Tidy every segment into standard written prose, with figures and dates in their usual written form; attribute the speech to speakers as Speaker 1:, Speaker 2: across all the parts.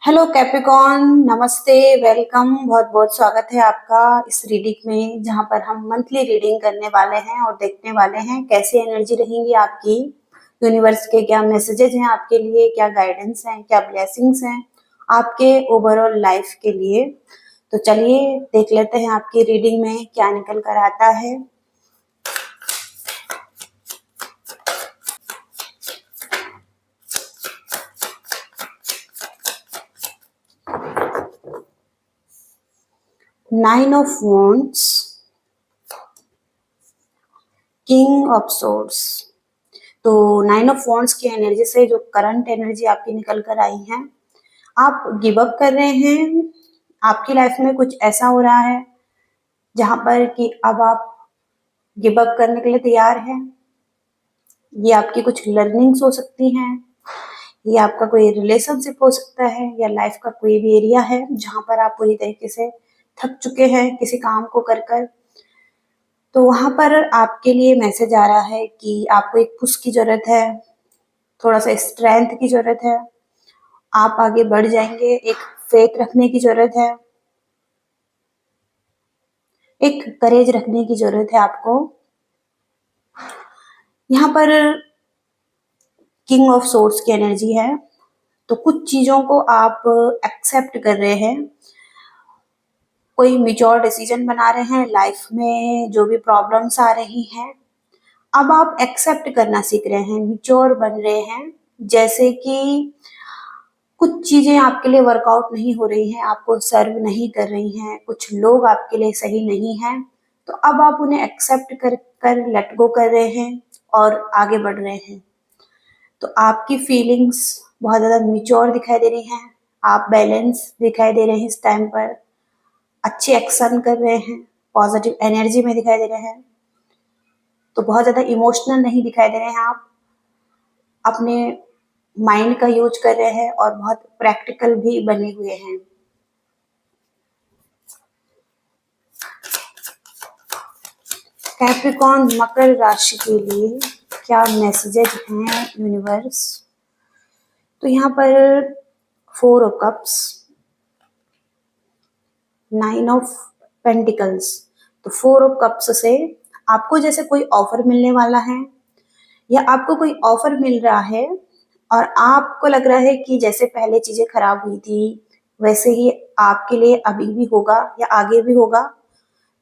Speaker 1: Hello Capricorn, नमस्ते, welcome. बहुत बहुत स्वागत है आपका इस रीडिंग में, जहां पर हम मंथली रीडिंग करने वाले हैं और देखने वाले हैं कैसी एनर्जी रहेंगी आपकी। यूनिवर्स के क्या मैसेजेस हैं आपके लिए, क्या गाइडेंस हैं, क्या ब्लेसिंग्स हैं आपके ओवरऑल लाइफ के लिए। तो चलिए देख लेते हैं आपकी रीडिंग में क्या निकल कर आता है। Nine of wands, king of swords. तो नाइन ऑफ वॉन्ड्स की एनर्जी से जो करंट एनर्जी आपकी निकल कर आई है, आप गिव अप कर रहे हैं। आपकी लाइफ में कुछ ऐसा हो रहा है जहां पर कि अब आप गिव अप करने के लिए तैयार हैं। ये आपकी कुछ लर्निंग्स हो सकती हैं, ये आपका कोई रिलेशनशिप हो सकता है, या लाइफ का कोई भी एरिया है जहां पर आप पूरी तरीके से थक चुके हैं किसी काम को कर कर। तो वहां पर आपके लिए मैसेज आ रहा है कि आपको एक पुश की जरूरत है, थोड़ा सा स्ट्रेंथ की जरूरत है। आप आगे बढ़ जाएंगे, एक फेथ रखने की जरूरत है, एक करेज रखने की जरूरत है आपको। यहाँ पर किंग ऑफ सोर्ड्स की एनर्जी है, तो कुछ चीजों को आप एक्सेप्ट कर रहे हैं, कोई मेच्योर डिसीजन बना रहे हैं लाइफ में। जो भी प्रॉब्लम्स आ रही हैं, अब आप एक्सेप्ट करना सीख रहे हैं, मेच्योर बन रहे हैं। जैसे कि कुछ चीजें आपके लिए वर्कआउट नहीं हो रही हैं, आपको सर्व नहीं कर रही हैं, कुछ लोग आपके लिए सही नहीं हैं, तो अब आप उन्हें एक्सेप्ट कर कर लेट गो कर रहे हैं और आगे बढ़ रहे हैं। तो आपकी फीलिंग्स बहुत ज्यादा मिच्योर दिखाई दे रही हैं, आप बैलेंस दिखाई दे रहे हैं इस टाइम पर, अच्छे एक्शन कर रहे हैं, पॉजिटिव एनर्जी में दिखाई दे रहे हैं। तो बहुत ज्यादा इमोशनल नहीं दिखाई दे रहे हैं आप, अपने माइंड का यूज कर रहे हैं और बहुत प्रैक्टिकल भी बने हुए हैं। कैप्रिकॉन मकर राशि के लिए क्या मैसेजेज हैं यूनिवर्स। तो यहाँ पर 4 ऑफ कप्स, 9 ऑफ पेंटिकल्स। तो 4 ऑफ कप्स से आपको जैसे कोई ऑफर मिलने वाला है, या आपको कोई ऑफर मिल रहा है और आपको लग रहा है कि जैसे पहले चीजें खराब हुई थी वैसे ही आपके लिए अभी भी होगा या आगे भी होगा।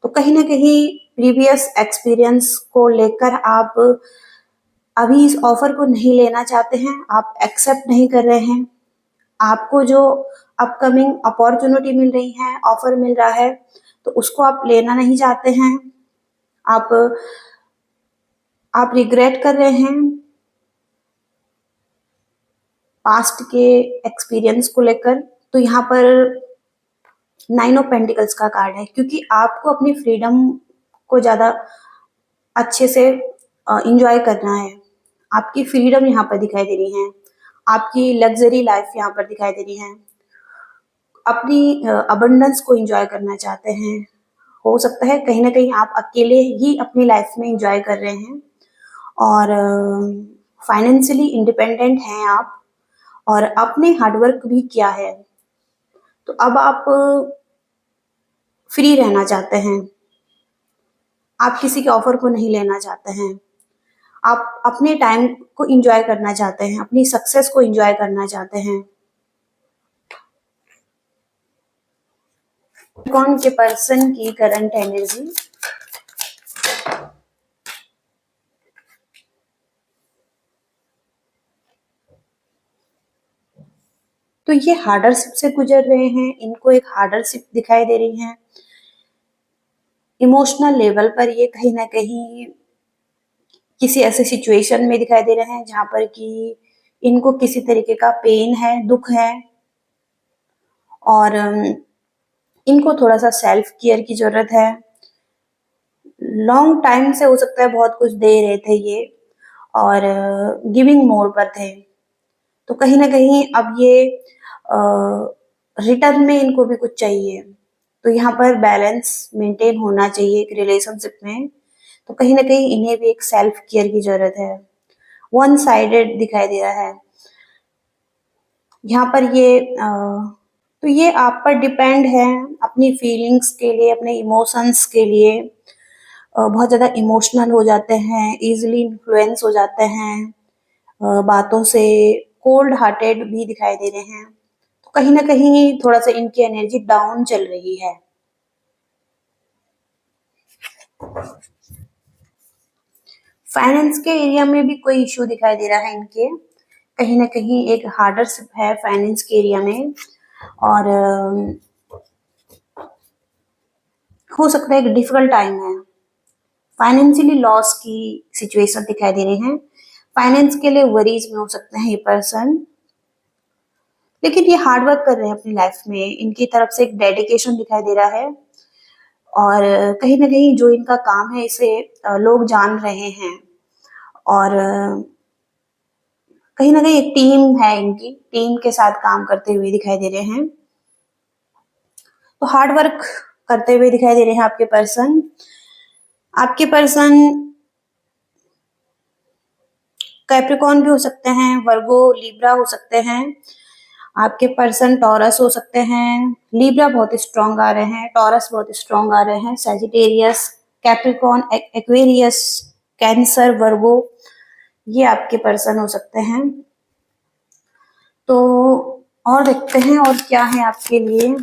Speaker 1: तो कहीं ना कहीं प्रीवियस एक्सपीरियंस को लेकर आप अभी इस ऑफर को नहीं लेना चाहते हैं, आप एक्सेप्ट नहीं कर रहे हैं। आपको जो अपकमिंग अपॉर्चुनिटी मिल रही है, ऑफर मिल रहा है, तो उसको आप लेना नहीं चाहते हैं। आप रिग्रेट कर रहे हैं पास्ट के एक्सपीरियंस को लेकर। तो यहाँ पर 9 ऑफ पेंटिकल्स का कार्ड है, क्योंकि आपको अपनी फ्रीडम को ज्यादा अच्छे से इंजॉय करना है। आपकी फ्रीडम यहाँ पर दिखाई दे रही है, आपकी लग्जरी लाइफ यहाँ पर दिखाई दे रही है, अपनी अबंडेंस को एंजॉय करना चाहते हैं। हो सकता है कहीं ना कहीं आप अकेले ही अपनी लाइफ में एंजॉय कर रहे हैं, और फाइनेंशियली इंडिपेंडेंट हैं आप, और आपने हार्डवर्क भी किया है। तो अब आप फ्री रहना चाहते हैं, आप किसी के ऑफर को नहीं लेना चाहते हैं, आप अपने टाइम को एंजॉय करना चाहते हैं, अपनी सक्सेस को एंजॉय करना चाहते हैं। कौन के पर्सन की करंट एनर्जी। तो ये हार्डरशिप से गुजर रहे हैं, इनको एक हार्डरशिप दिखाई दे रही है। इमोशनल लेवल पर ये कहीं ना कहीं किसी ऐसे सिचुएशन में दिखाई दे रहे हैं जहां पर कि इनको किसी तरीके का पेन है, दुख है, और इनको थोड़ा सा सेल्फ केयर की जरूरत है। लॉन्ग टाइम से हो सकता है बहुत कुछ दे रहे थे ये, और गिविंग मोड पर थे। तो कहीं ना कहीं अब ये रिटर्न में इनको भी कुछ चाहिए। तो यहाँ पर बैलेंस मेंटेन होना चाहिए एक रिलेशनशिप में। तो कहीं ना कहीं इन्हें भी एक सेल्फ केयर की जरूरत है। वन साइडेड दिखाई दे रहा है, यहाँ पर तो ये आप पर डिपेंड है, अपनी फीलिंग्स के लिए, अपने इमोशंस के लिए बहुत ज़्यादा इमोशनल हो जाते हैं, इजीली इन्फ्लुएंस हो जाते हैं बातों से, कोल्ड हार्टेड भी दिखाई दे रहे हैं। तो कहीं ना कहीं थोड़ा सा इनकी एनर्जी डाउन चल रही है। फाइनेंस के एरिया में भी कोई इश्यू दिखाई दे रहा है इनके, कहीं ना कहीं एक हार्डरशिप है फाइनेंस के एरिया में, और हो सकता है एक डिफिकल्ट टाइम है। फाइनेंशियली लॉस की सिचुएशन दिखाई दे रहे हैं, फाइनेंस के लिए वरीज में हो सकते हैं ये पर्सन, लेकिन ये हार्ड वर्क कर रहे हैं अपनी लाइफ में, इनकी तरफ से एक डेडिकेशन दिखाई दे रहा है, और कहीं ना कहीं जो इनका काम है इसे लोग जान रहे हैं, और कहीं ना कहीं एक टीम है, इनकी टीम के साथ काम करते हुए दिखाई दे रहे हैं। तो हार्ड वर्क करते हुए दिखाई दे रहे हैं आपके पर्सन कैप्रिकॉर्न भी हो सकते हैं, वर्गो लिब्रा हो सकते हैं, आपके पर्सन टॉरस हो सकते हैं। लिब्रा बहुत स्ट्रांग आ रहे हैं, टॉरस बहुत स्ट्रांग आ रहे हैं, सैजिटेरियस, कैप्रिकॉर्न, एक्वेरियस, कैंसर, वर्गो, ये आपके पर्सन हो सकते हैं। तो और देखते हैं और क्या है आपके लिए।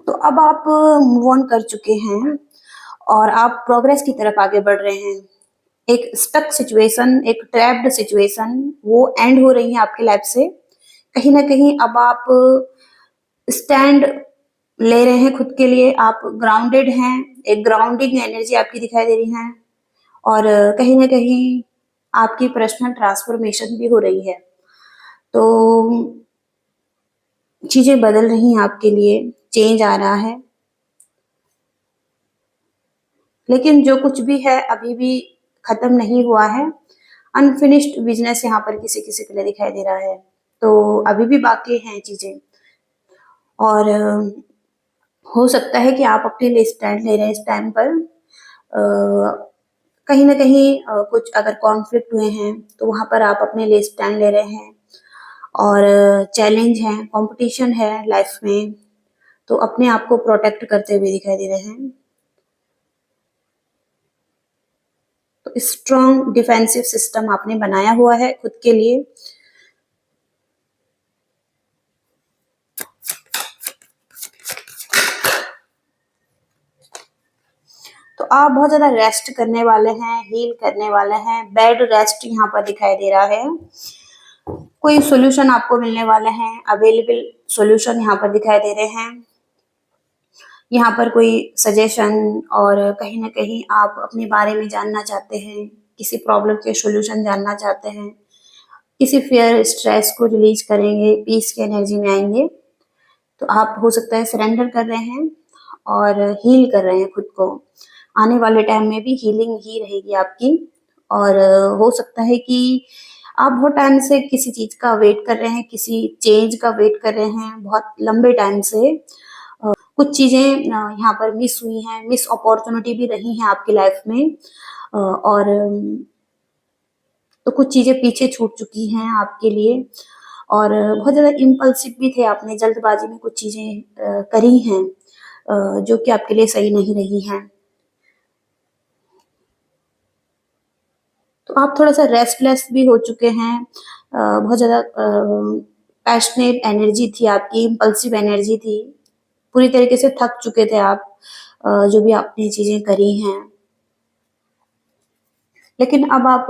Speaker 1: तो अब आप मूव ऑन कर चुके हैं और आप प्रोग्रेस की तरफ आगे बढ़ रहे हैं। एक स्टक सिचुएशन, एक ट्रैप्ड सिचुएशन वो एंड हो रही है आपकी लाइफ से। कहीं ना कहीं अब आप स्टैंड ले रहे हैं खुद के लिए, आप ग्राउंडेड हैं, एक ग्राउंडिंग एनर्जी आपकी दिखाई दे रही है, और कहीं ना कहीं आपकी पर्सनल ट्रांसफॉर्मेशन भी हो रही है। तो चीजें बदल रही हैं आपके लिए, चेंज आ रहा है, लेकिन जो कुछ भी है अभी भी खत्म नहीं हुआ है। अनफिनिश्ड बिजनेस यहाँ पर किसी किसी के लिए दिखाई दे रहा है, तो अभी भी बाकी हैं चीजें, और हो सकता है कि आप अपने लिए स्टैंड ले रहे हैं इस टाइम पर। कहीं ना कहीं कुछ अगर कॉन्फ्लिक्ट हुए हैं तो वहां पर आप अपने लिए स्टैंड ले रहे हैं, और चैलेंज है, कंपटीशन है लाइफ में, तो अपने आप को प्रोटेक्ट करते हुए दिखाई दे रहे हैं। तो स्ट्रॉन्ग डिफेंसिव सिस्टम आपने बनाया हुआ है खुद के लिए। तो आप बहुत ज्यादा रेस्ट करने वाले हैं, हील करने वाले हैं, बेड रेस्ट यहाँ पर दिखाई दे रहा है। कोई सॉल्यूशन आपको मिलने वाले हैं, अवेलेबल सॉल्यूशन यहाँ पर दिखाई दे रहे हैं। यहाँ पर कोई सजेशन, और कहीं ना कहीं आप अपने बारे में जानना चाहते हैं, किसी प्रॉब्लम के सॉल्यूशन जानना चाहते हैं, किसी फियर स्ट्रेस को रिलीज करेंगे, पीस की एनर्जी में आएंगे। तो आप हो सकता है सरेंडर कर रहे हैं और हील कर रहे हैं खुद को। आने वाले टाइम में भी हीलिंग ही रहेगी आपकी, और हो सकता है कि आप बहुत टाइम से किसी चीज का वेट कर रहे हैं, किसी चेंज का वेट कर रहे हैं बहुत लंबे टाइम से। कुछ चीजें यहाँ पर मिस हुई हैं, मिस अपॉर्चुनिटी भी रही हैं आपकी लाइफ में, और तो कुछ चीजें पीछे छूट चुकी हैं आपके लिए, और बहुत ज्यादा इम्पल्सिव भी थे, आपने जल्दबाजी में कुछ चीजें करी हैं जो कि आपके लिए सही नहीं रही हैं। तो आप थोड़ा सा रेस्टलेस भी हो चुके हैं, बहुत ज्यादा पैशनेट एनर्जी थी आपकी, इम्पल्सिव एनर्जी थी, पूरी तरीके से थक चुके थे आप, जो भी आपने चीजें करी हैं। लेकिन अब आप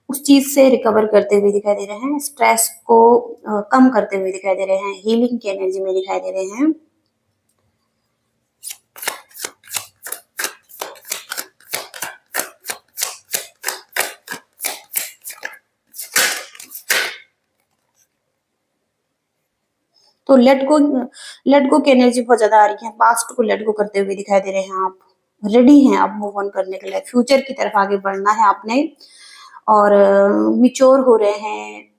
Speaker 1: उस चीज से रिकवर करते हुए दिखाई दे रहे हैं, स्ट्रेस को कम करते हुए दिखाई दे रहे हैं, हीलिंग की एनर्जी में दिखाई दे रहे हैं। तो लेट गो की एनर्जी बहुत ज्यादा आ रही है, पास्ट को लेट गो करते हुए दिखाई दे रहे हैं आप, रेडी हैं आप मूव ऑन करने के लिए, फ्यूचर की तरफ आगे बढ़ना है आपने, और मिच्योर हो रहे हैं,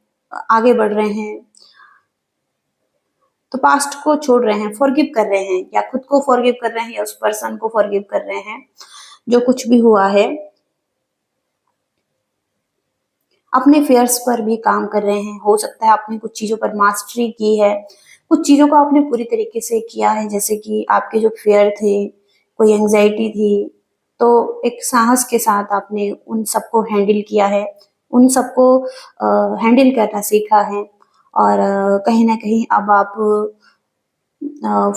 Speaker 1: आगे बढ़ रहे हैं। तो पास्ट को छोड़ रहे हैं, फॉरगिव कर रहे हैं, या खुद को फॉरगिव कर रहे हैं या उस पर्सन को फॉरगिव कर रहे हैं जो कुछ भी हुआ है। अपने फेयर्स पर भी काम कर रहे हैं। हो सकता है आपने कुछ चीजों पर मास्टरी की है, कुछ चीजों को आपने पूरी तरीके से किया है, जैसे कि आपके जो फेयर थे, कोई एंजाइटी थी, तो एक साहस के साथ आपने उन सबको हैंडल किया है, उन सबको हैंडल करना सीखा है। और कहीं ना कहीं अब आप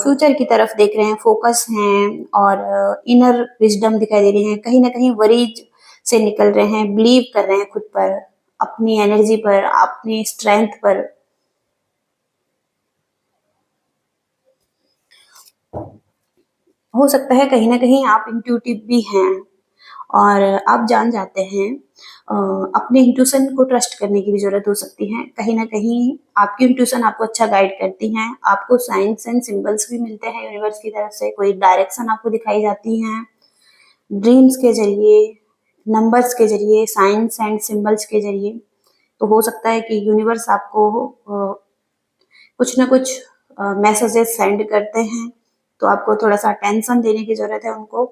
Speaker 1: फ्यूचर की तरफ देख रहे हैं, फोकस हैं, और इनर विजडम दिखाई दे रही है। कहीं ना कहीं वरीज से निकल रहे हैं, बिलीव कर रहे हैं खुद पर, अपनी एनर्जी पर, अपनी स्ट्रेंथ पर। हो सकता है कहीं ना कहीं आप इंट्यूटिव भी हैं और आप जान जाते हैं। अपने इंट्यूशन को ट्रस्ट करने की भी जरूरत हो सकती है। कहीं ना कहीं आपकी इंट्यूशन आपको अच्छा गाइड करती हैं। आपको साइंस एंड सिंबल्स भी मिलते हैं यूनिवर्स की तरफ से, कोई डायरेक्शन आपको दिखाई जाती हैं ड्रीम्स के जरिए, नंबर्स के जरिए, साइंस एंड सिंबल्स के जरिए। तो हो सकता है कि यूनिवर्स आपको कुछ ना कुछ मैसेजेस सेंड करते हैं, तो आपको थोड़ा सा टेंशन देने की जरूरत है उनको।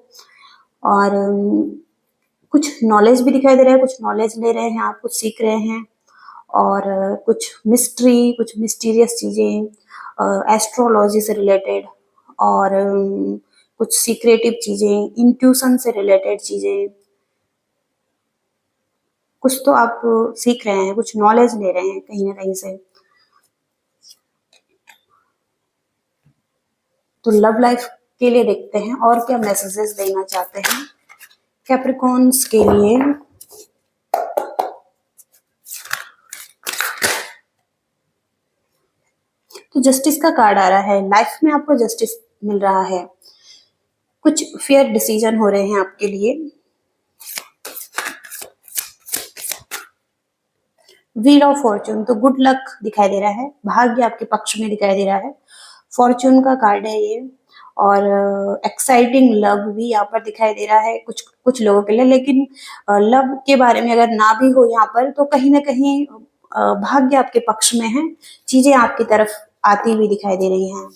Speaker 1: और कुछ नॉलेज भी दिखाई दे रहा है, कुछ नॉलेज ले रहे हैं आप, कुछ सीख रहे हैं। और कुछ मिस्ट्री, कुछ मिस्टीरियस चीजें एस्ट्रोलॉजी से रिलेटेड, और कुछ सीक्रेटिव चीजें, इंट्यूशन से रिलेटेड चीजें, कुछ तो आप सीख रहे हैं, कुछ नॉलेज ले रहे हैं कहीं ना कहीं से। तो लव लाइफ के लिए देखते हैं और क्या मैसेजेस देना चाहते हैं कैप्रिकॉन्स के लिए। तो जस्टिस का कार्ड आ रहा है। लाइफ में आपको जस्टिस मिल रहा है, कुछ फेयर डिसीजन हो रहे हैं आपके लिए। व्हील ऑफ फॉर्च्यून, तो गुड लक दिखाई दे रहा है, भाग्य आपके पक्ष में दिखाई दे रहा है। फॉर्च्यून का कार्ड है ये। और एक्साइटिंग लव भी यहाँ पर दिखाई दे रहा है कुछ कुछ लोगों के लिए। लेकिन लव के बारे में अगर ना भी हो यहाँ पर, तो कहीं ना कहीं भाग्य आपके पक्ष में है, चीजें आपकी तरफ आती हुई दिखाई दे रही हैं।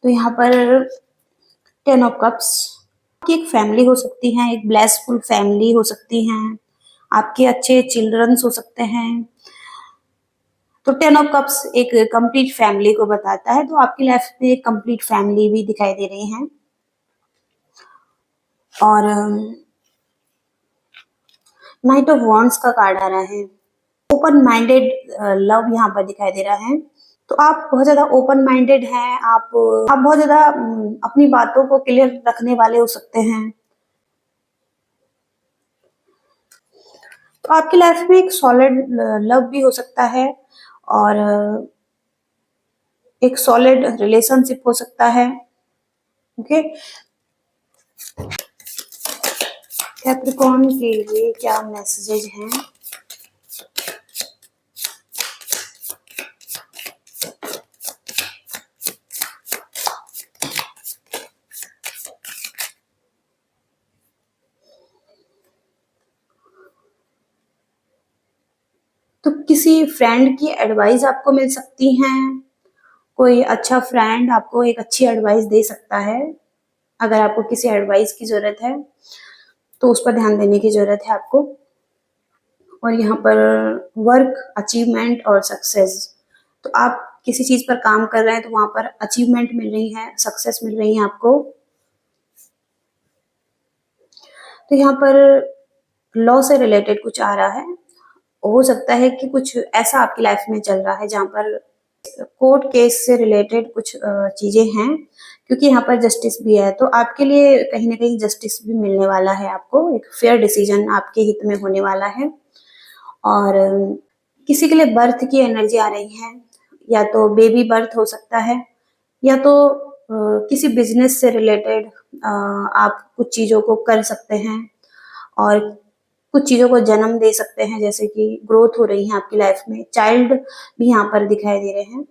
Speaker 1: तो यहाँ पर 10 ऑफ कप्स, आपकी एक फैमिली हो सकती है, एक ब्लेसफुल फैमिली हो सकती है, आपके अच्छे चिल्ड्रंस हो सकते हैं। तो 10 ऑफ कप्स एक कंप्लीट फैमिली को बताता है, तो आपकी लाइफ में एक कंप्लीट फैमिली भी दिखाई दे रही है। और नाइट ऑफ वॉन्ड्स का कार्ड आ रहा है। ओपन माइंडेड लव यहाँ पर दिखाई दे रहा है। तो आप बहुत ज्यादा ओपन माइंडेड हैं, आप बहुत ज्यादा अपनी बातों को क्लियर रखने वाले हो सकते हैं। तो आपकी लाइफ में एक सॉलिड लव भी हो सकता है, और एक सॉलिड रिलेशनशिप हो सकता है। ओके, कैप्रिकॉर्न के लिए क्या मैसेजेज हैं? तो किसी फ्रेंड की एडवाइस आपको मिल सकती है। कोई अच्छा फ्रेंड आपको एक अच्छी एडवाइस दे सकता है। अगर आपको किसी एडवाइस की जरूरत है तो उस पर ध्यान देने की जरूरत है आपको। और यहाँ पर वर्क, अचीवमेंट और सक्सेस, तो आप किसी चीज पर काम कर रहे हैं तो वहां पर अचीवमेंट मिल रही है, सक्सेस मिल रही है आपको। तो यहाँ पर लॉ से रिलेटेड कुछ आ रहा है। हो सकता है कि कुछ ऐसा आपकी लाइफ में चल रहा है जहाँ पर कोर्ट केस से रिलेटेड कुछ चीजें हैं, क्योंकि यहाँ पर जस्टिस भी है। तो आपके लिए कहीं ना कहीं जस्टिस भी मिलने वाला है, आपको एक फेयर डिसीजन आपके हित में होने वाला है। और किसी के लिए बर्थ की एनर्जी आ रही है, या तो बेबी बर्थ हो सकता है, या तो किसी बिजनेस से रिलेटेड आप कुछ चीजों को कर सकते हैं और कुछ चीजों को जन्म दे सकते हैं, जैसे कि ग्रोथ हो रही है आपकी लाइफ में, चाइल्ड भी यहाँ पर दिखाई दे रहे हैं।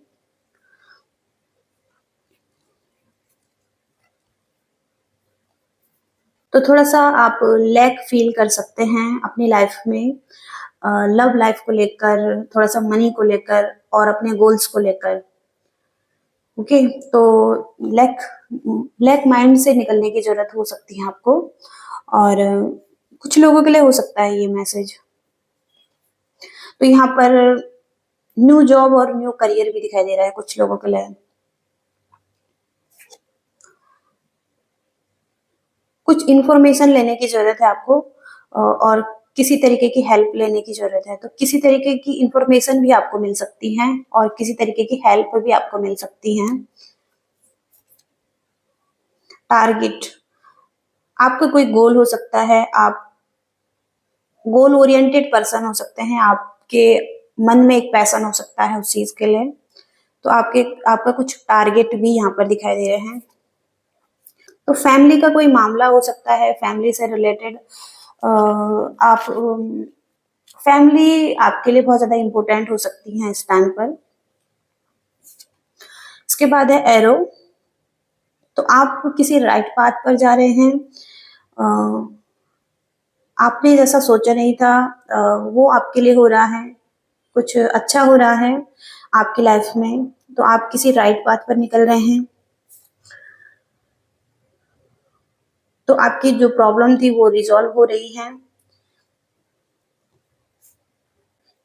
Speaker 1: तो थोड़ा सा आप लैक फील कर सकते हैं अपनी लाइफ में, लव लाइफ को लेकर, थोड़ा सा मनी को लेकर और अपने गोल्स को लेकर। ओके, तो लैक लैक माइंड से निकलने की जरूरत हो सकती है आपको। और कुछ लोगों के लिए हो सकता है ये मैसेज। तो यहाँ पर न्यू जॉब और न्यू करियर भी दिखाई दे रहा है कुछ लोगों के लिए। कुछ इन्फॉर्मेशन लेने की जरूरत है आपको, और किसी तरीके की हेल्प लेने की जरूरत है। तो किसी तरीके की इन्फॉर्मेशन भी आपको मिल सकती है और किसी तरीके की हेल्प भी आपको मिल सकती है। टारगेट, आपका कोई गोल हो सकता है, आप गोल ओरिएंटेड पर्सन हो सकते हैं, आपके मन में एक पैशन हो सकता है उस चीज के लिए। तो आपका कुछ टारगेट भी यहाँ पर दिखाई दे रहे हैं। तो फैमिली का कोई मामला हो सकता है, फैमिली से रिलेटेड। आप फैमिली आपके लिए बहुत ज्यादा इंपॉर्टेंट हो सकती है इस टाइम पर। इसके बाद है एरो। तो आप किसी राइट पाथ पर जा रहे हैं, अ, आपने जैसा सोचा नहीं था वो आपके लिए हो रहा है, कुछ अच्छा हो रहा है आपकी लाइफ में। तो आप किसी राइट पाथ पर निकल रहे हैं। तो आपकी जो प्रॉब्लम थी वो रिजॉल्व हो रही है।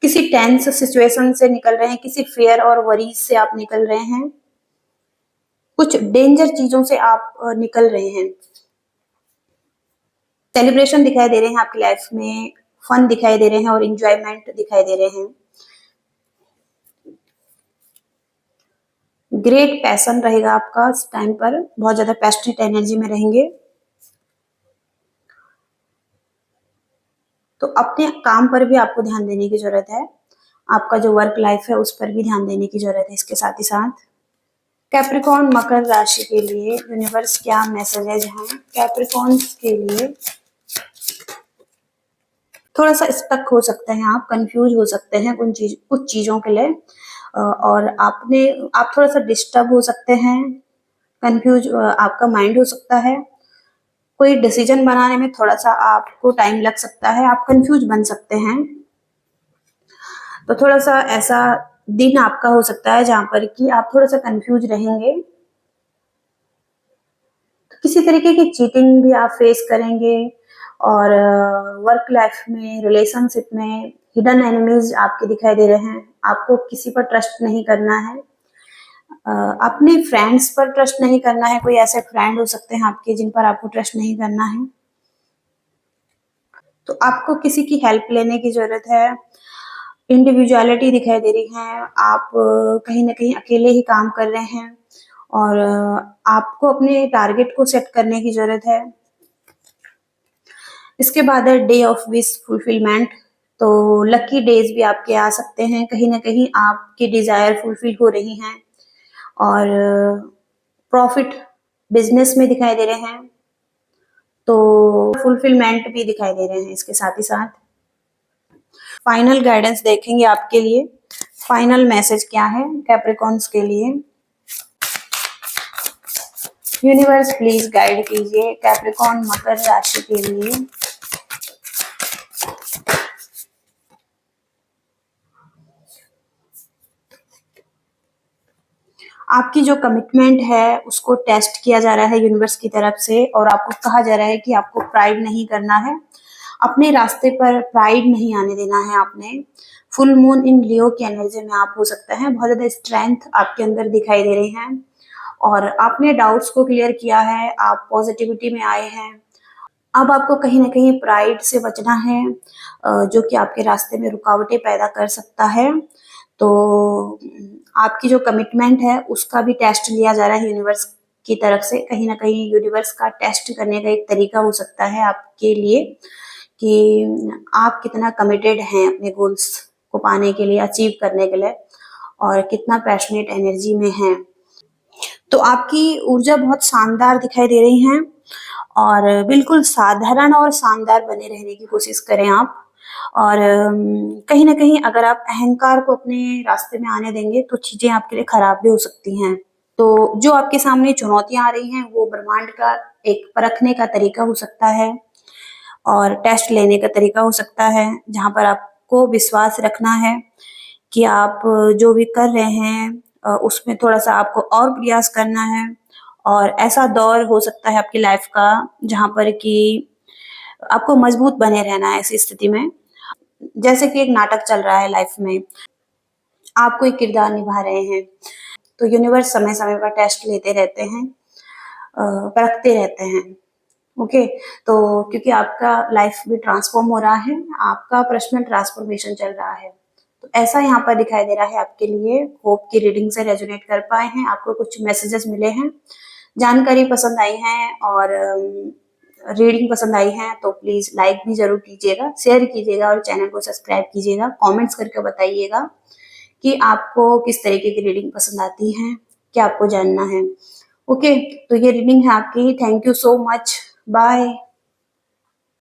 Speaker 1: किसी टेंस सिचुएशन से निकल रहे हैं, किसी फियर और वरीज से आप निकल रहे हैं, कुछ डेंजर चीजों से आप निकल रहे हैं। सेलिब्रेशन दिखाई दे रहे हैं आपकी लाइफ में, फन दिखाई दे रहे हैं और इंजॉयमेंट दिखाई दे रहे हैं। ग्रेट पैशन रहेगा आपका इस टाइम पर, बहुत ज्यादा पैशनेट एनर्जी में रहेंगे। तो अपने काम पर भी आपको ध्यान देने की जरूरत है, आपका जो वर्क लाइफ है उस पर भी ध्यान देने की जरूरत है इसके साथ ही साथ। कैप्रिकॉर्न मकर राशि के लिए यूनिवर्स क्या मैसेज है कैप्रिकॉर्न्स के लिए? थोड़ा सा स्टक हो सकते हैं आप, कंफ्यूज हो सकते हैं कुछ चीजों के लिए, और आप थोड़ा सा डिस्टर्ब हो सकते हैं, कंफ्यूज आपका माइंड हो सकता है। कोई डिसीजन बनाने में थोड़ा सा आपको टाइम लग सकता है, आप कंफ्यूज बन सकते हैं। तो थोड़ा सा ऐसा दिन आपका हो सकता है जहां पर कि आप थोड़ा सा कंफ्यूज रहेंगे। तो किसी तरीके की चीटिंग भी आप फेस करेंगे, और वर्क लाइफ में, रिलेशनशिप में हिडन एनिमीज आपके दिखाई दे रहे हैं। आपको किसी पर ट्रस्ट नहीं करना है, अपने फ्रेंड्स पर ट्रस्ट नहीं करना है। कोई ऐसे फ्रेंड हो सकते हैं आपके जिन पर आपको ट्रस्ट नहीं करना है। तो आपको किसी की हेल्प लेने की जरूरत है। इंडिविजुअलिटी दिखाई दे रही है, आप कहीं ना कहीं अकेले ही काम कर रहे हैं, और आपको अपने टारगेट को सेट करने की जरूरत है। इसके बाद है डे ऑफ विश फुलफिलमेंट। तो लकी डेज भी आपके आ सकते हैं, कहीं ना कहीं आपकी डिजायर फुलफिल हो रही हैं, और प्रॉफिट बिजनेस में दिखाई दे रहे हैं। तो फुलफिलमेंट भी दिखाई दे रहे हैं इसके साथ ही साथ। फाइनल गाइडेंस देखेंगे आपके लिए, फाइनल मैसेज क्या है कैप्रिकॉर्न्स के लिए। यूनिवर्स प्लीज गाइड कीजिए कैप्रिकॉर्न मकर राशि के लिए। आपकी जो कमिटमेंट है उसको टेस्ट किया जा रहा है यूनिवर्स की तरफ से, और आपको कहा जा रहा है कि आपको प्राइड नहीं करना है, अपने रास्ते पर प्राइड नहीं आने देना है आपने। फुल मून इन लियो की एनर्जी में आप हो सकते हैं, बहुत ज्यादा स्ट्रेंथ आपके अंदर दिखाई दे रही है, और आपने डाउट्स को क्लियर किया है, आप पॉजिटिविटी में आए हैं। अब आपको कहीं ना कहीं प्राइड से बचना है, जो कि आपके रास्ते में रुकावटें पैदा कर सकता है। तो आपकी जो कमिटमेंट है उसका भी टेस्ट लिया जा रहा है यूनिवर्स की तरफ से। कहीं ना कहीं यूनिवर्स का टेस्ट करने का एक तरीका हो सकता है आपके लिए, कि आप कितना कमिटेड हैं अपने गोल्स को पाने के लिए, अचीव करने के लिए, और कितना पैशनेट एनर्जी में हैं। तो आपकी ऊर्जा बहुत शानदार दिखाई दे रही है और बिल्कुल साधारण और शानदार बने रहने की कोशिश करें आप। और कहीं न कहीं अगर आप अहंकार को अपने रास्ते में आने देंगे तो चीज़ें आपके लिए खराब भी हो सकती हैं। तो जो आपके सामने चुनौतियाँ आ रही हैं वो ब्रह्मांड का एक परखने का तरीका हो सकता है और टेस्ट लेने का तरीका हो सकता है, जहाँ पर आपको विश्वास रखना है कि आप जो भी कर रहे हैं उसमें थोड़ा-सा आपको और प्रयास करना है। और ऐसा दौर हो सकता है आपकी लाइफ का जहाँ पर कि आपको मजबूत बने रहना है ऐसी स्थिति में। जैसे कि एक नाटक चल रहा है लाइफ में, आप कोई किरदार निभा रहे हैं, तो यूनिवर्स समय-समय पर टेस्ट लेते रहते हैं, परखते रहते हैं। ओके, तो क्योंकि आपका लाइफ भी ट्रांसफॉर्म हो रहा है, आपका पर्सनल ट्रांसफॉर्मेशन चल रहा है। तो ऐसा यहाँ पर दिखाई दे रहा है आपके लिए। होप की रीडिंग से रेजोनेट कर पाए हैं, आपको कुछ मैसेजेस मिले हैं, जानकारी पसंद आई है और रीडिंग पसंद आई है तो प्लीज लाइक भी जरूर कीजिएगा, शेयर कीजिएगा और चैनल को सब्सक्राइब कीजिएगा। कमेंट्स करके बताइएगा कि आपको किस तरीके की रीडिंग पसंद आती है, क्या आपको जानना है। ओके, तो ये रीडिंग है आपकी। Thank you so much. Bye.